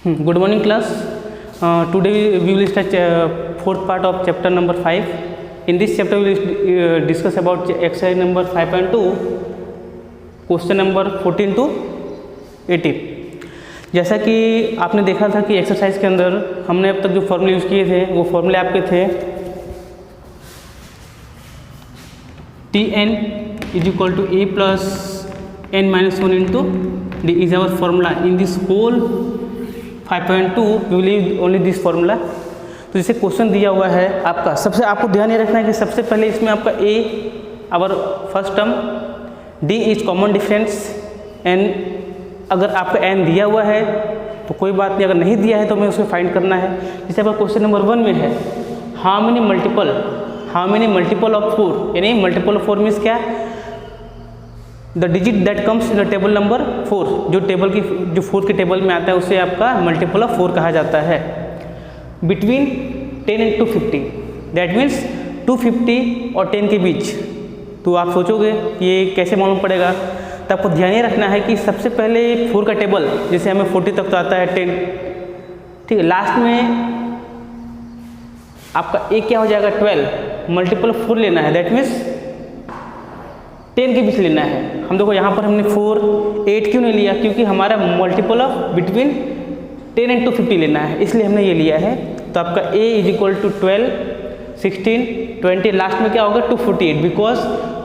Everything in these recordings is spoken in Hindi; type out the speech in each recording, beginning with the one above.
Good morning class. Today we will start fourth part of chapter number 5. In this chapter we will discuss about exercise number 5.2, question number 14 to 18. जैसा कि आपने देखा था कि एक्सरसाइज के अंदर हमने अब तक जो फॉर्मूले यूज़ किए थे वो फॉर्मूले आपके थे Tn is equal to a plus n minus 1 into d is our formula. In this whole 5.2 we will use only this formula. तो जैसे क्वेश्चन दिया हुआ है आपका, सबसे आपको ध्यान ये रखना है कि सबसे पहले इसमें आपका a our first term, d is common difference, n अगर आपका n दिया हुआ है तो कोई बात नहीं, अगर नहीं दिया है तो हमें उसको फाइंड करना है. जैसे आपका क्वेश्चन नंबर 1 में है हाउ मेनी मल्टीपल ऑफ 4, यानी मल्टीपल ऑफ 4 मीन्स क्या, the digit that comes in the table number 4, जो टेबल की जो 4 के टेबल में आता है उसे आपका मल्टीपल ऑफ 4 कहा जाता है. बिटवीन 10 into 50, दैट मीन्स 250 और 10 के बीच. तो आप सोचोगे कि ये कैसे मालूम पड़ेगा, तो आपको ध्यान ये रखना है कि सबसे पहले 4 का टेबल, जैसे हमें 40 तक तो आता है 10, ठीक है, लास्ट में आपका एक क्या हो जाएगा 12, मल्टीपल ऑफ 4 लेना है, दैट मीन्स 10 के बीच लेना है. हम देखो यहाँ पर हमने 4, 8 क्यों नहीं लिया, क्योंकि हमारा मल्टीपल ऑफ बिटवीन 10 into 50 लेना है, इसलिए हमने ये लिया है. तो आपका a is equal to 12, 16, 20, last में क्या होगा 248, बिकॉज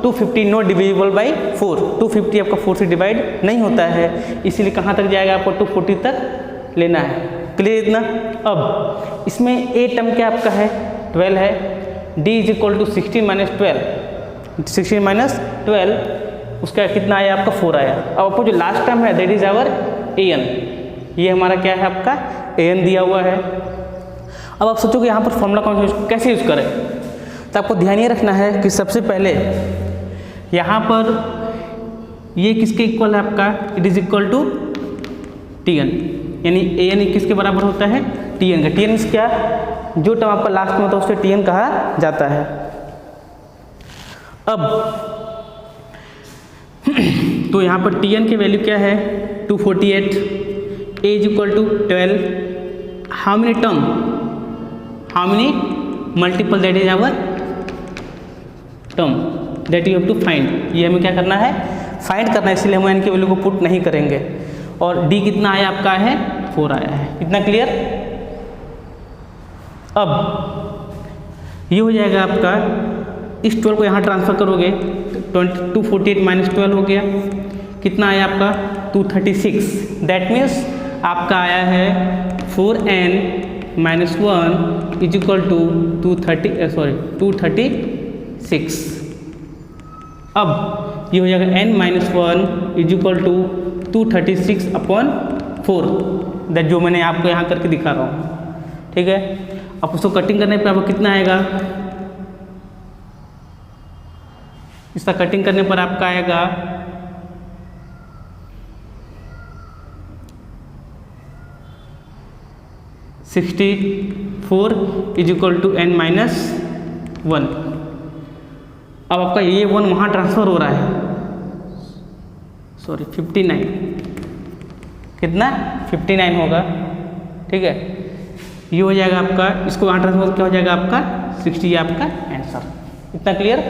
250 नॉट डिविजिबल बाई 4. 250 आपका 4 से डिवाइड नहीं होता है, इसीलिए कहाँ तक जाएगा आपको 240 तक लेना है. क्लियर इतना. अब इसमें a टर्म क्या आपका है 12 है, d is equal to 16 minus 12, उसका कितना आया आपका 4 आया. अब आपको जो लास्ट टर्म है दैट इज आवर an, ये हमारा क्या है आपका an दिया हुआ है. अब आप सोचोगे यहाँ पर फॉर्मूला कौन सा कैसे यूज़ करें, तो आपको ध्यान ये रखना है कि सबसे पहले यहाँ पर ये किसके इक्वल है आपका, it is equal to Tn, यानी an किसके बराबर होता है Tn का. Tn मीन्स क्या, जो टर्म आपका लास्ट में होता है उसे Tn कहा जाता है. अब तो यहाँ पर Tn की वैल्यू क्या है 248, a is equal to 12, how many term, how many multiple, that is our term that you have to find. ये हमें क्या करना है, फाइंड करना है, इसलिए हम n की वैल्यू को पुट नहीं करेंगे. और d कितना आया आपका है 4 आया है. इतना क्लियर. अब ये हो जाएगा आपका, इस 12 को यहाँ ट्रांसफर करोगे 248 माइनस 12 हो गया, कितना आया आपका 236, दैट मीन्स आपका आया है 4n minus 1 is equal to 236. अब ये हो जाएगा n minus 1 is equal to 236 upon 4, that जो मैंने आपको यहाँ करके दिखा रहा हूँ, ठीक है. अब उसको कटिंग करने पे आपको कितना आएगा, इसका कटिंग करने पर आपका आएगा 64 is equal to n minus 1. अब आपका ये 1 वहाँ ट्रांसफर हो रहा है, सॉरी 59, कितना 59 होगा, ठीक है. ये हो जाएगा आपका, इसको वहाँ ट्रांसफर क्या हो जाएगा आपका 60, आपका आंसर. इतना क्लियर.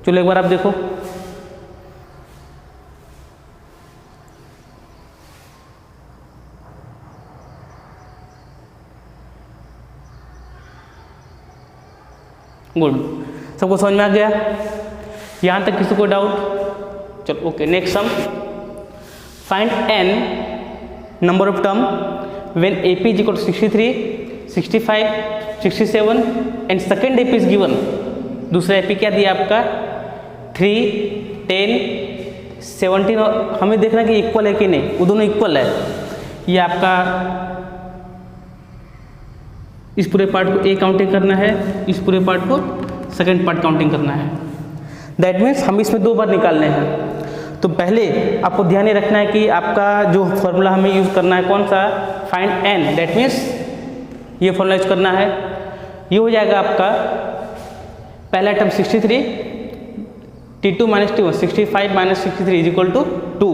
चलो एक बार आप देखो, गुड, सबको समझ में आ गया. यहाँ तक किसी को डाउट, चलो okay. Next sum, find n number of term when AP is equal to 63, 65, 67 and second AP is given. दूसरा AP क्या दिया आपका 3, 10, 17, और हमें देखना कि इक्वल है कि नहीं, वो दोनों इक्वल है. ये आपका इस पूरे पार्ट को A काउंटिंग करना है, इस पूरे पार्ट को सेकंड पार्ट काउंटिंग करना है. दैट मीन्स हम इसमें 2 बार निकालने हैं. तो पहले आपको ध्यान ये रखना है कि आपका जो फॉर्मूला हमें यूज़ करना है कौन सा, फाइंड n, दैट मीन्स ये फॉर्मूला यूज करना है. ये हो जाएगा आपका पहला term 63, T2 minus T1, 65 minus 63 is equal to 2.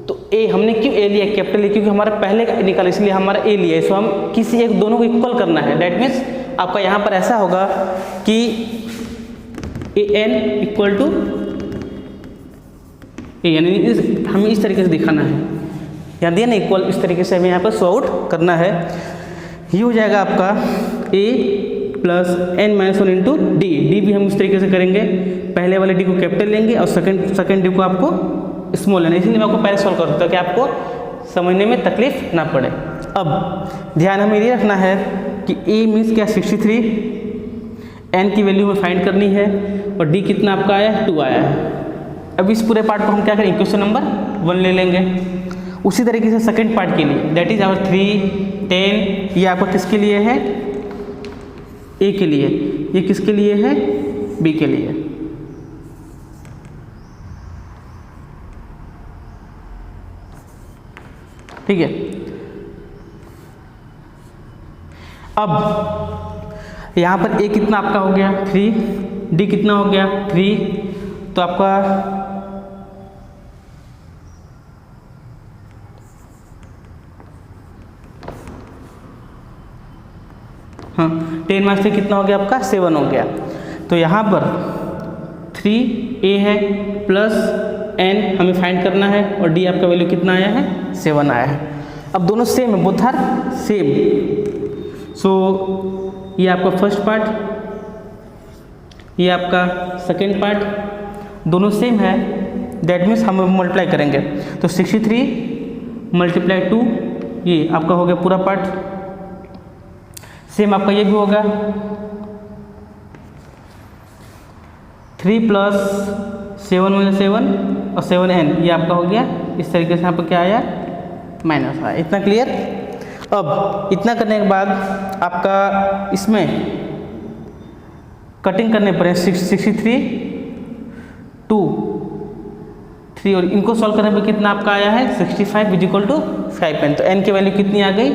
तो ए हमने क्यों ए लिया कैपिटल ए, क्योंकि हमारा पहले निकाला इसलिए हमारा ए लिया, इसको हम किसी एक दोनों को इक्वल करना है। दैट मीन्स आपका यहाँ पर ऐसा होगा कि ए एन इक्वल टू ए, यानी हमें इस तरीके से दिखाना है, यहाँ दिया ना इक्वल, इस तरीके से हमें यहाँ पर सॉ आउट करना है। ये हो जाएगा आपका A plus n minus one into D, D भी हम इस तरीके से करेंगे, पहले वाले डी को कैपिटल लेंगे और सेकंड डी को आपको स्मॉल लेना, इसलिए मैं आपको पहले सॉल्व कर दूँ ताकि आपको समझने में तकलीफ ना पड़े। अब ध्यान हमें ये रखना है कि ए मीन्स क्या 63, एन की वैल्यू हमें फाइंड करनी है और डी कितना आपका आया है 2 आया है। अब इस पूरे पार्ट को हम क्या करें, इक्वेशन नंबर 1 ले लेंगे। उसी तरीके से सेकंड पार्ट के लिए दैट इज आवर 3, 10, ये आपका किसके लिए है, ए के लिए, ये किसके लिए है, बी के लिए। ठीक है, अब यहाँ पर ए कितना आपका हो गया 3, डी कितना हो गया 3, तो आपका हाँ 10 माइनस 3 कितना हो गया आपका 7 हो गया। तो यहाँ पर 3a है प्लस n हमें फाइंड करना है और d आपका वैल्यू कितना आया है 7 आया है। अब दोनों सेम है, बोथ आर सेम, सो ये आपका फर्स्ट पार्ट, ये आपका सेकेंड पार्ट, दोनों सेम है। दैट मीन्स हम मल्टीप्लाई करेंगे तो 63 मल्टीप्लाई 2, ये आपका हो गया पूरा पार्ट। सेम आपका ये भी होगा 3 प्लस 7 माइनस 7 और 7n, ये आपका हो गया इस तरीके से, यहाँ पर क्या आया माइनस आया। इतना क्लियर। अब इतना करने के बाद आपका इसमें कटिंग करने पर 63 2 3 और इनको सॉल्व करने पर कितना आपका आया है 65 इज इक्वल टू 5n। तो n की वैल्यू कितनी आ गई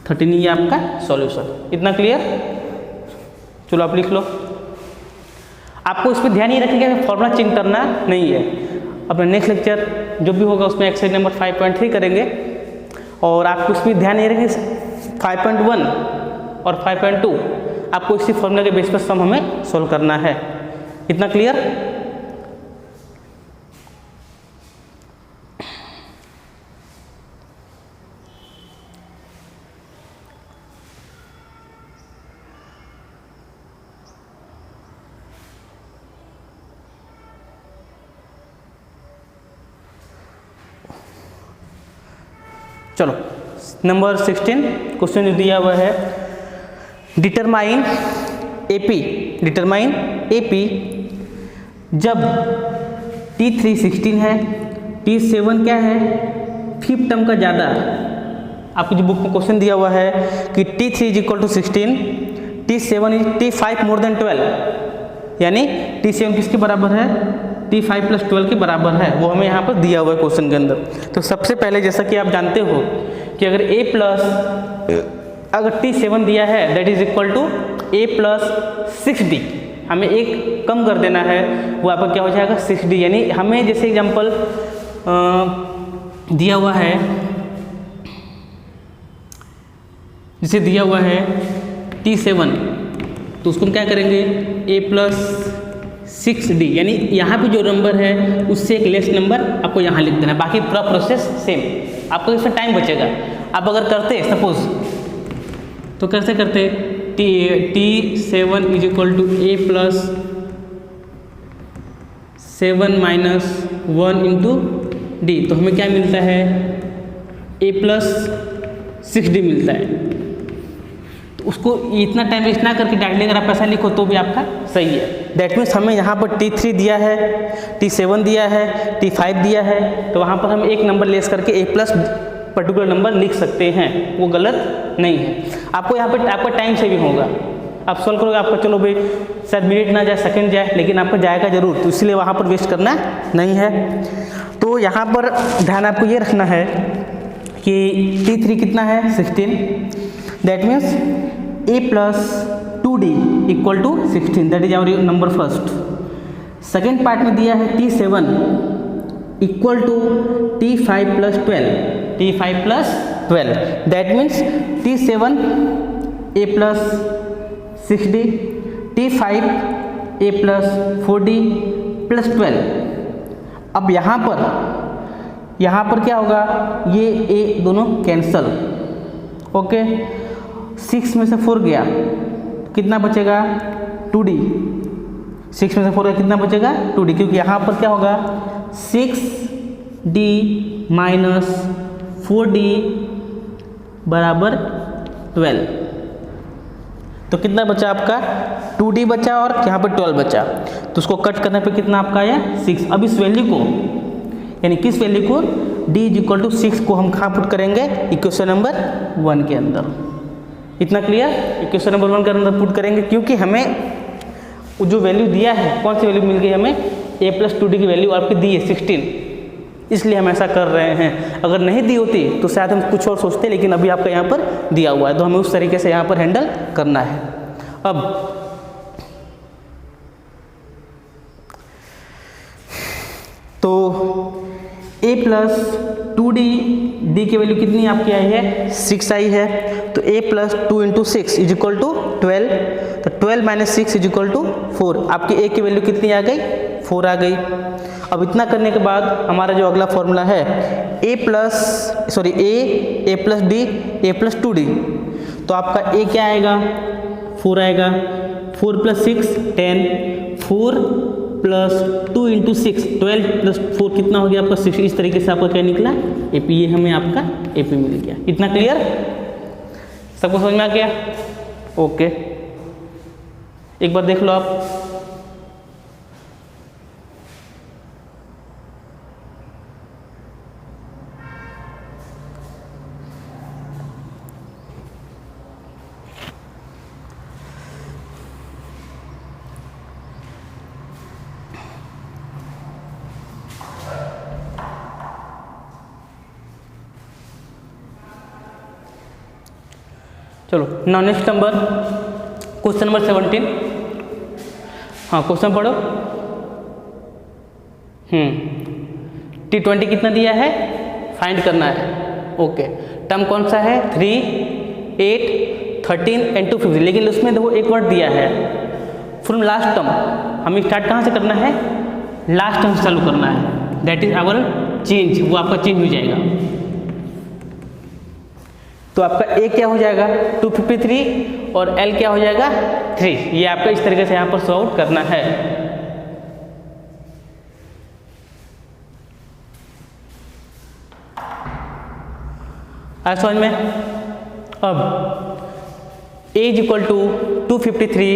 13, ये आपका सॉल्यूशन। इतना क्लियर। चलो आप लिख लो। आपको इस पर ध्यान ये रखिएगा फॉर्मूला चेंज करना नहीं है। अपना नेक्स्ट लेक्चर जो भी होगा उसमें एक्सरसाइज नंबर 5.3 करेंगे और आपको इसमें ध्यान ये रखेंगे 5.1 और 5.2 आपको इसी फॉर्मूला के बेस पर सम हमें सोल्व करना है। इतना क्लियर। चलो नंबर 16 क्वेश्चन जो दिया हुआ है, डिटरमाइन एपी जब T3 16 है, T7 क्या है 5 टर्म का ज़्यादा। आपको जो बुक में क्वेश्चन दिया हुआ है कि T3 is equal to 16, T7 is T5 more than 12, यानी T7 किसके बराबर है T5 प्लस 12 के बराबर है, वो हमें यहाँ पर दिया हुआ है क्वेश्चन के अंदर। तो सबसे पहले जैसा कि आप जानते हो कि अगर A प्लस अगर T7 दिया है that is equal to A plus 6D, हमें एक कम कर देना है, वो आपका क्या हो जाएगा 6D। यानी हमें जैसे एग्जांपल दिया हुआ है, जिसे दिया हुआ है T7, तो उसको हम क्या करेंगे A प्लस 6D, यानी यहाँ पे जो नंबर है उससे एक लेस नंबर आपको यहाँ लिख देना है, बाकी पूरा प्रोसेस सेम। आपको इसमें टाइम बचेगा। आप अगर करते सपोज तो कैसे करते T7 is equal to A plus 7 minus 1 into D, तो हमें क्या मिलता है A प्लस 6D मिलता है। तो उसको इतना टाइम वेस्ट ना करके डायरेक्टली अगर आप ऐसा लिखो तो भी आपका सही है। दैट मीन्स हमें यहाँ पर T3 दिया है, T7 दिया है, T5 दिया है, तो वहाँ पर हम एक नंबर लेस करके A प्लस पर्टिकुलर नंबर लिख सकते हैं, वो गलत नहीं है। आपको यहाँ पर आपका टाइम सेविंग होगा। आप सॉल्व करोगे, आपका चलो भाई शायद मिनट ना जाए सेकंड जाए, लेकिन आपका जाएगा जरूर, तो इसलिए वहाँ पर वेस्ट करना नहीं है। तो यहाँ पर ध्यान आपको ये रखना है कि T3 कितना है 16, that means A plus 2D equal to 16, that is our number first. Second part में दिया है T7 equal to T5 plus 12, T5 plus 12, that means T7 A plus 6D, T5 A plus 4D plus 12। अब यहाँ पर क्या होगा, ये A दोनों कैंसल, ओके। 6 में से 4 गया, कितना बचेगा 2D, 6 में से 4 गया, कितना बचेगा 2D, क्योंकि यहाँ पर क्या होगा 6D माइनस 4D बराबर 12। तो कितना बचा आपका 2D बचा और यहाँ पर 12 बचा, तो उसको कट करने पे कितना आपका आया 6। अब इस वैल्यू को, यानी किस वैल्यू को, D इज इक्वल टू 6 को हम कहाँ पुट करेंगे, इक्वेशन नंबर 1 के अंदर। इतना क्लियर, इक्वेशन नंबर 1 के अंदर पुट करेंगे, क्योंकि हमें जो वैल्यू दिया है, कौन सी वैल्यू मिल गई हमें, A प्लस 2D की वैल्यू आपकी दी है 16, इसलिए हम ऐसा कर रहे हैं। अगर नहीं दी होती तो शायद हम कुछ और सोचते, लेकिन अभी आपका यहाँ पर दिया हुआ है, तो हमें उस तरीके से यहाँ पर हैंडल करना है। अब तो A प्लस 2D, D की वैल्यू कितनी आपकी आई है 6 आई है, तो A plus 2 into 6 is equal to 12, तो 12 माइनस 6 इज इक्वल टू 4। आपकी A की वैल्यू कितनी आ गई 4 आ गई। अब इतना करने के बाद हमारा जो अगला फॉर्मूला है A plus D, A plus 2D, तो आपका A क्या आएगा 4 आएगा, 4 प्लस 6 10, 4 प्लस 2 इंटू 6 12 प्लस 4 कितना हो गया आपका 6। इस तरीके से आपका क्या निकला AP, ये हमें आपका AP मिल गया। इतना क्लियर, सबको समझ में आ गया, ओके। एक बार देख लो आप, चलो now next number, question number 17। हाँ क्वेश्चन पढ़ो। T20 कितना दिया है, फाइंड करना है, ओके। टर्म कौन सा है 3, 8, 13 एंड 250, लेकिन उसमें देखो एक वर्ड दिया है फ्रॉम लास्ट टर्म। हमें स्टार्ट कहाँ से करना है, लास्ट टर्म से चालू करना है, दैट इज आवर चेंज, वो आपका चेंज हो जाएगा। तो आपका A क्या हो जाएगा 253 और L क्या हो जाएगा 3। ये आपका इस तरीके से यहाँ पर सॉल्व आउट करना है। आया समझ में। अब A is equal to 253,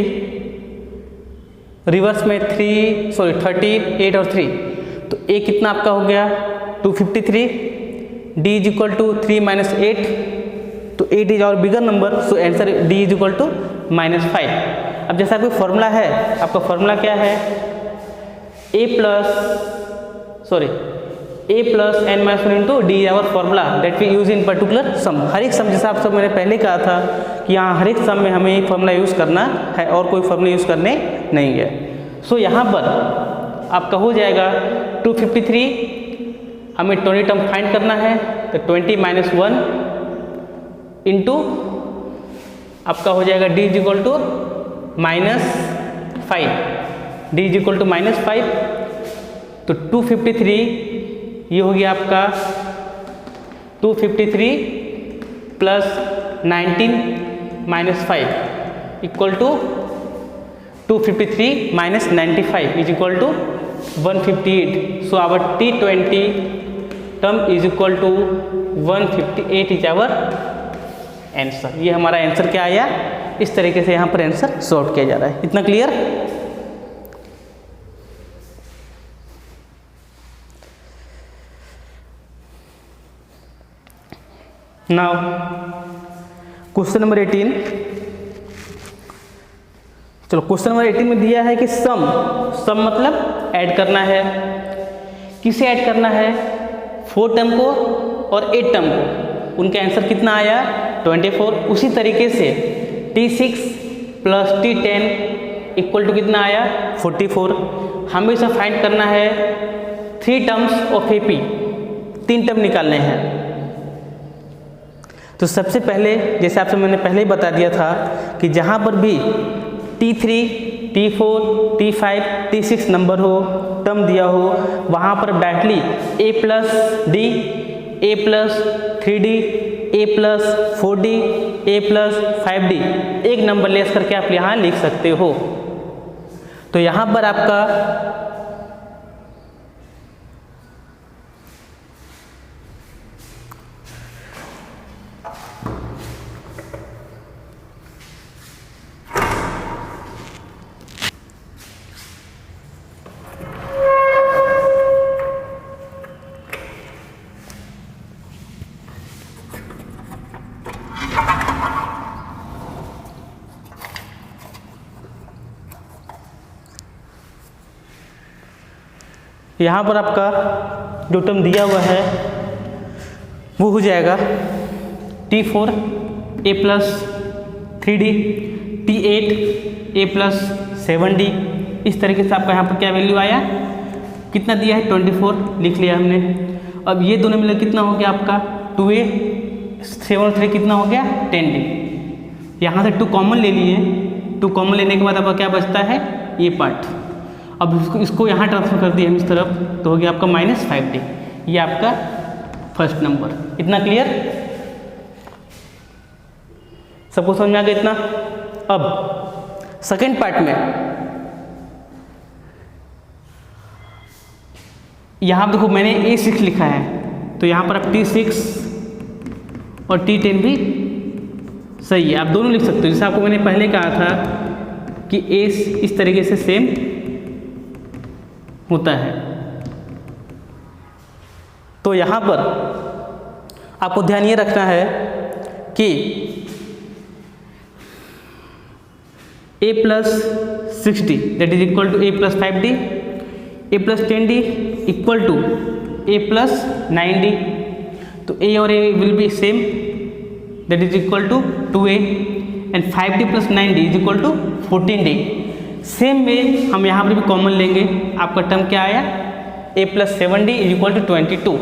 reverse में 13, 8 और 3, तो A कितना आपका हो गया 253, D is equal to 3 minus 8, तो 8 इज और bigger number, so answer D is equal to -5। अब जैसा कोई फॉर्मूला है, आपका फॉर्मूला क्या है A plus n minus 1 into D our formula that we use in particular sum. हर एक सम, जैसा आप सब मैंने पहले कहा था कि यहाँ हर एक सम में हमें फॉर्मूला यूज़ करना है और कोई फॉर्मूला यूज़ करने नहीं है। सो यहाँ पर आपका हो जाएगा 253, हमें 20 टर्म फाइंड करना है, तो 20 माइनस 1 इंटू आपका हो जाएगा D is equal to -5, D is equal to -5, तो 253 ये हो गया आपका 253 plus 19 minus 5 equal to 253 minus 95 is equal to 158। So our T20 term is equal to 158 is our answer. ये हमारा आंसर क्या आया, इस तरीके से यहाँ पर आंसर सॉर्ट किया जा रहा है। इतना क्लियर। Now question number 18। चलो क्वेश्चन नंबर 18 में दिया है कि सम मतलब ऐड करना है। किसे ऐड करना है, 4 टर्म को और 8 टर्म को। उनका आंसर कितना आया 24। उसी तरीके से T6 plus T10 equal to कितना आया 44। हमें इसे फाइंड करना है 3 टर्म्स ऑफ AP, 3 टर्म निकालने हैं। तो सबसे पहले जैसे आपसे मैंने पहले ही बता दिया था कि जहाँ पर भी T3, T4, T5, T6 number हो, टर्म दिया हो, वहाँ पर directly A plus D, A plus 3D, A plus 4D, A plus 5D एक नंबर लेस करके आप यहाँ लिख सकते हो। तो यहाँ पर आपका यहाँ पर आपका जो टर्म दिया हुआ है वो हो जाएगा T4 A plus 3D, T8 A plus 7D। इस तरीके से आपका यहाँ पर क्या वैल्यू आया, कितना दिया है 24 लिख लिया हमने। अब ये दोनों मिलकर कितना हो गया आपका 2A 7 और 3 कितना हो गया 10D। यहाँ से 2 कॉमन ले लिए, 2 कॉमन लेने के बाद आपका क्या बचता है ये पार्ट। अब इसको यहाँ ट्रांसफर कर दिया हम इस तरफ, तो हो गया आपका -5D। ये आपका फर्स्ट नंबर। इतना क्लियर, सबको समझ में आ गया इतना। अब सेकेंड पार्ट में यहाँ देखो मैंने A6 लिखा है, तो यहाँ पर आप T6 और T10 भी सही है, आप दोनों लिख सकते हो। जैसे आपको मैंने पहले कहा था कि A इस तरीके से सेम होता है। तो यहाँ पर आपको ध्यान ये रखना है कि A plus 6D that is equal to A plus 5D, A plus 10D equal to A plus 9D। तो A और A will be same that is equal to 2A and 5D plus 9D is equal to 14D। Same way हम यहाँ पर भी कॉमन लेंगे, आपका टर्म क्या आया A plus 7D is equal to 22।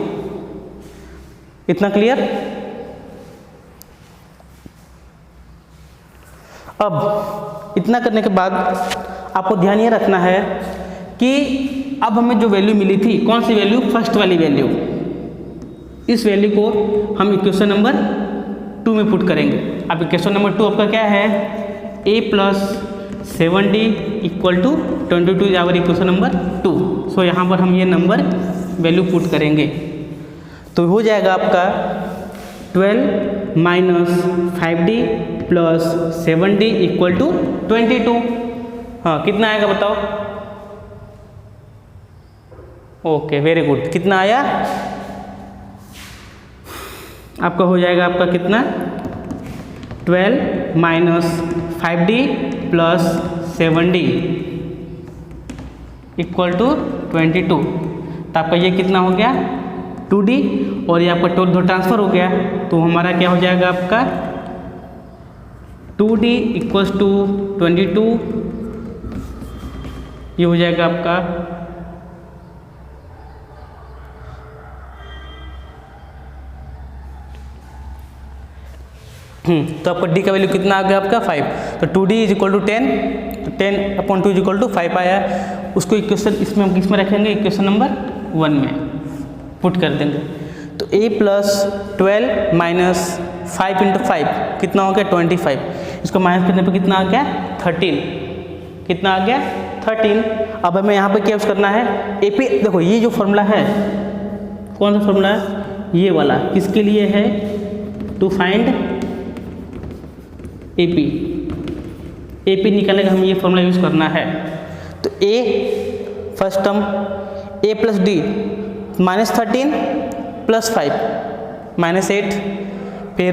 इतना क्लियर। अब इतना करने के बाद आपको ध्यान ये रखना है कि अब हमें जो वैल्यू मिली थी, कौन सी वैल्यू, फर्स्ट वाली वैल्यू, इस वैल्यू को हम इक्वेशन नंबर 2 में पुट करेंगे। अब इक्वेशन नंबर 2 आपका क्या है A plus 7D equal to 22 is our equation number 2। सो यहाँ पर हम ये नंबर वैल्यू पुट करेंगे, तो हो जाएगा आपका 12 minus 5D plus 7D equal to 22। हाँ कितना आएगा बताओ। ओके वेरी गुड, कितना आया आपका, हो जाएगा आपका कितना 12 minus 5D plus 7D equal to 22। तो आपका ये कितना हो गया 2D और ये आपका टोटल ट्रांसफर हो गया, तो हमारा क्या हो जाएगा आपका 2D इक्वल्स टू 22। ये हो जाएगा आपका तो आपका D का वैल्यू कितना आ गया आपका 5। तो 2D इज इक्वल टू 10, तो 10/2 इज इक्वल टू 5 आया। उसको इक्वेशन इसमें रखेंगे, इक्वेशन नंबर 1 में पुट कर देंगे। तो A प्लस 12 माइनस 5 इंटू 5 कितना हो गया 25। इसको माइनस करने पर कितना आ गया 13। कितना आ गया 13। अब हमें यहाँ पे क्या यूज़ करना है AP। देखो ये जो फॉर्मूला है, कौन सा फॉर्मूला है, ये वाला किसके लिए है, टू फाइंड AP निकालने का हमें ये फॉर्मूला यूज़ करना है। तो A first term A plus D -13 plus 5 -8, फिर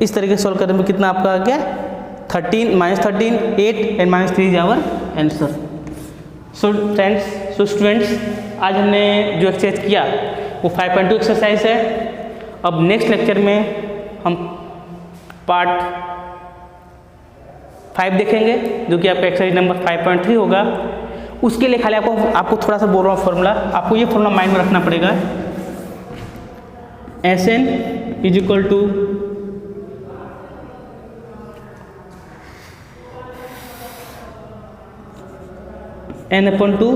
इस तरीके से सॉल्व करने में कितना आपका आ गया 13 -13 8 एंड -3 इज आवर आंसर। सो स्टूडेंट्स आज हमने जो एक्सरसाइज किया वो 5.2 एक्सरसाइज है। अब नेक्स्ट लेक्चर में हम पार्ट 5 देखेंगे जो कि आपका एक्सरसाइज नंबर 5.3 होगा। उसके लिए खाली आपको थोड़ा सा बोल रहा हूँ फॉर्मूला, आपको ये फॉर्मूला माइंड में रखना पड़ेगा। Sn is equal to n/2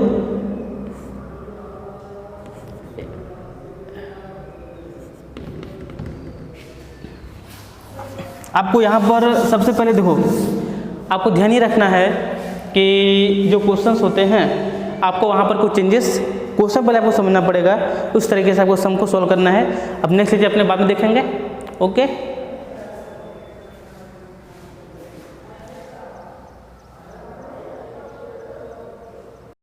आपको यहाँ पर सबसे पहले देखो, आपको ध्यान ही रखना है कि जो क्वेश्चंस होते हैं आपको वहाँ पर कुछ चेंजेस क्वेश्चन पहले आपको समझना पड़ेगा, उस तरीके से आपको सम को सॉल्व करना है। अब नेक्स्ट अपने बाद में देखेंगे। ओके।